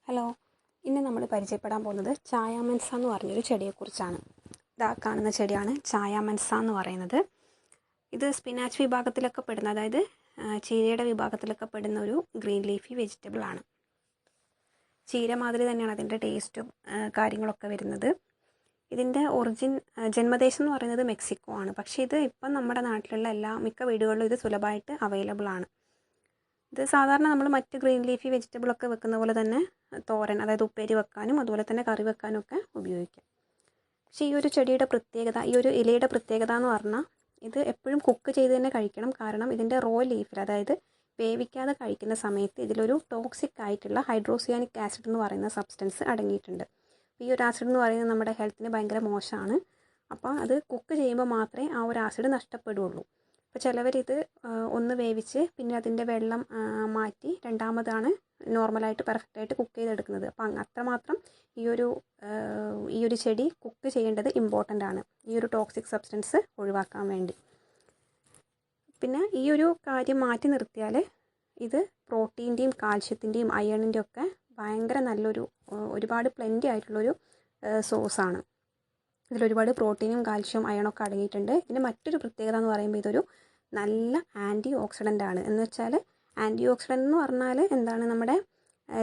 Hello, ഇന്ന് നമ്മൾ പരിചയപ്പെടാൻ പോകുന്നത് ചായാമൻസ എന്ന് പറഞ്ഞൊരു ചെടിയെക്കുറിച്ചാണ്. ഇതാ കാണുന്ന ചെടിയാണ് ചായാമൻസ എന്ന് പറയുന്നത്. ഇത് സ്പിനാച്ച് വിഭാഗത്തിലൊക്കെ പെടുന്ന, അതായത് ചീരയുടെ വിഭാഗത്തിലൊക്കെ പെടുന്ന ഒരു ഗ്രീൻ ലീഫി വെജിറ്റബിൾ ആണ്. ചീര മാതിരി തന്നെയാണ് അതിൻ്റെ ടേസ്റ്റും കാര്യങ്ങളൊക്കെ വരുന്നത്. ഇതിൻ്റെ ജന്മദേശം എന്ന് പറയുന്നത് മെക്സിക്കോ ആണ്. പക്ഷേ ഇത് ഇപ്പം നമ്മുടെ നാട്ടിലുള്ള മിക്ക വീടുകളിലും ഇത് സുലഭമായിട്ട് അവൈലബിൾ ആണ്. ഇത് സാധാരണ നമ്മൾ മറ്റ് ഗ്രീൻ ലീഫി വെജിറ്റബിളൊക്കെ വെക്കുന്ന പോലെ തന്നെ തോരൻ, അതായത് ഉപ്പേരി വെക്കാനും അതുപോലെ തന്നെ കറി വെക്കാനും ഒക്കെ ഉപയോഗിക്കാം. പക്ഷേ ഈ ഒരു ചെടിയുടെ പ്രത്യേകത, ഈ ഒരു ഇലയുടെ പ്രത്യേകത എന്ന് പറഞ്ഞാൽ ഇത് എപ്പോഴും കുക്ക് ചെയ്ത് തന്നെ കഴിക്കണം. കാരണം ഇതിൻ്റെ റോ ലീഫിൽ, അതായത് വേവിക്കാതെ കഴിക്കുന്ന സമയത്ത് ഇതിലൊരു ടോക്സിക് ആയിട്ടുള്ള ഹൈഡ്രോസിയാനിക് ആസിഡ് എന്ന് പറയുന്ന സബ്സ്റ്റൻസ് അടങ്ങിയിട്ടുണ്ട്. ഈ ഒരു ആസിഡ് എന്ന് പറയുന്നത് നമ്മുടെ ഹെൽത്തിന് ഭയങ്കര മോശമാണ്. അപ്പോൾ അത് കുക്ക് ചെയ്യുമ്പോൾ മാത്രമേ ആ ഒരു ആസിഡ് നഷ്ടപ്പെടുകയുള്ളൂ. അപ്പോൾ ചിലവരിത് ഒന്ന് വേവിച്ച് പിന്നെ അതിൻ്റെ വെള്ളം മാറ്റി രണ്ടാമതാണ് നോർമലായിട്ട് പെർഫെക്റ്റായിട്ട് കുക്ക് ചെയ്തെടുക്കുന്നത്. അപ്പം അത്രമാത്രം ഈ ഒരു ചെടി കുക്ക് ചെയ്യേണ്ടത് ഇമ്പോർട്ടൻ്റ് ആണ്, ഈ ഒരു ടോക്സിക് സബ്സ്റ്റൻസ് ഒഴിവാക്കാൻ വേണ്ടി. പിന്നെ ഈ ഒരു കാര്യം മാറ്റി നിർത്തിയാൽ ഇത് പ്രോട്ടീൻ്റെയും കാൽഷ്യത്തിൻ്റെയും അയണിൻ്റെയും ഒക്കെ ഭയങ്കര നല്ലൊരു, ഒരുപാട് പ്ലെൻറ്റി ആയിട്ടുള്ളൊരു സോഴ്സാണ്. ഇതിലൊരുപാട് പ്രോട്ടീനും കാൽഷ്യവും അയണൊക്കെ അടങ്ങിയിട്ടുണ്ട്. ഇതിന് മറ്റൊരു പ്രത്യേകത എന്ന് പറയുമ്പോൾ ഇതൊരു നല്ല ആൻറ്റി ഓക്സിഡൻ്റ് ആണ്. എന്ന് വെച്ചാൽ ആൻറ്റി ഓക്സിഡൻ്റ് എന്ന് പറഞ്ഞാൽ എന്താണ്, നമ്മുടെ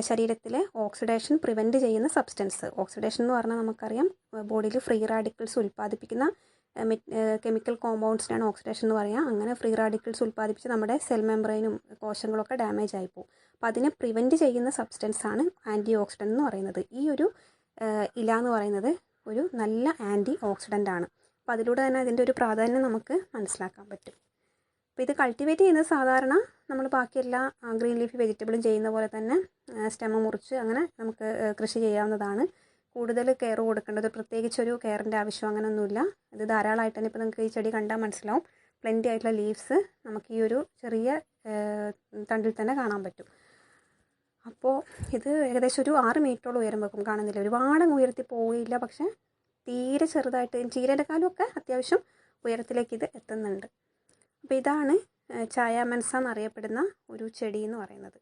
ശരീരത്തിലെ ഓക്സിഡേഷൻ പ്രിവെൻറ്റ് ചെയ്യുന്ന സബ്സ്റ്റൻസ്. ഓക്സിഡേഷൻ എന്ന് പറഞ്ഞാൽ നമുക്കറിയാം, ബോഡിയിൽ ഫ്രീ റാഡിക്കൽസ് ഉൽപ്പാദിപ്പിക്കുന്ന കെമിക്കൽ കോമ്പൗണ്ട്സിനാണ് ഓക്സിഡേഷൻ എന്ന് പറയുക. അങ്ങനെ ഫ്രീ റാഡിക്കൽസ് ഉൽപ്പാദിപ്പിച്ച് നമ്മുടെ സെൽ മെംബ്രെയിനും കോശങ്ങളൊക്കെ ഡാമേജ് ആയിപ്പോവും. അപ്പോൾ അതിനെ പ്രിവെൻറ്റ് ചെയ്യുന്ന സബ്സ്റ്റൻസ് ആണ് ആൻറ്റി ഓക്സിഡൻ്റ് എന്ന് പറയുന്നത്. ഈ ഒരു ഇല എന്ന് പറയുന്നത് ഒരു നല്ല ആൻറ്റി ഓക്സിഡൻ്റ് ആണ്. അപ്പോൾ അതിലൂടെ തന്നെ അതിൻ്റെ ഒരു പ്രാധാന്യം നമുക്ക് മനസ്സിലാക്കാൻ പറ്റും. അപ്പോൾ ഇത് കൾട്ടിവേറ്റ് ചെയ്യുന്നത് സാധാരണ നമ്മൾ ബാക്കി എല്ലാ ഗ്രീൻ ലീഫി വെജിറ്റബിളും ചെയ്യുന്ന പോലെ തന്നെ സ്റ്റെമ്മ് മുറിച്ച് അങ്ങനെ നമുക്ക് കൃഷി ചെയ്യാവുന്നതാണ്. കൂടുതൽ കെയർ കൊടുക്കേണ്ടത്, പ്രത്യേകിച്ചൊരു കെയറിൻ്റെ ആവശ്യം അങ്ങനെയൊന്നുമില്ല. ഇത് ധാരാളമായിട്ട് തന്നെ ഇപ്പോൾ നിങ്ങൾക്ക് ഈ ചെടി കണ്ടാൽ മനസ്സിലാവും, പ്ലെൻറ്റി ആയിട്ടുള്ള ലീവ്സ് നമുക്ക് ഈ ഒരു ചെറിയ തണ്ടിൽ തന്നെ കാണാൻ പറ്റും. അപ്പോൾ ഇത് ഏകദേശം ഒരു 6 മീറ്ററോളം ഉയരം വെക്കും. കാണുന്നില്ല, ഒരുപാട് ഉയരത്തിൽ പോവുകയില്ല, പക്ഷേ തീരെ ചെറുതായിട്ട് ചീരയുടെ കാലമൊക്കെ അത്യാവശ്യം ഉയരത്തിലേക്ക് ഇത് എത്തുന്നുണ്ട്. അപ്പോൾ ഇതാണ് ചായാമൻസ എന്നറിയപ്പെടുന്ന ഒരു ചെടി എന്ന് പറയുന്നത്.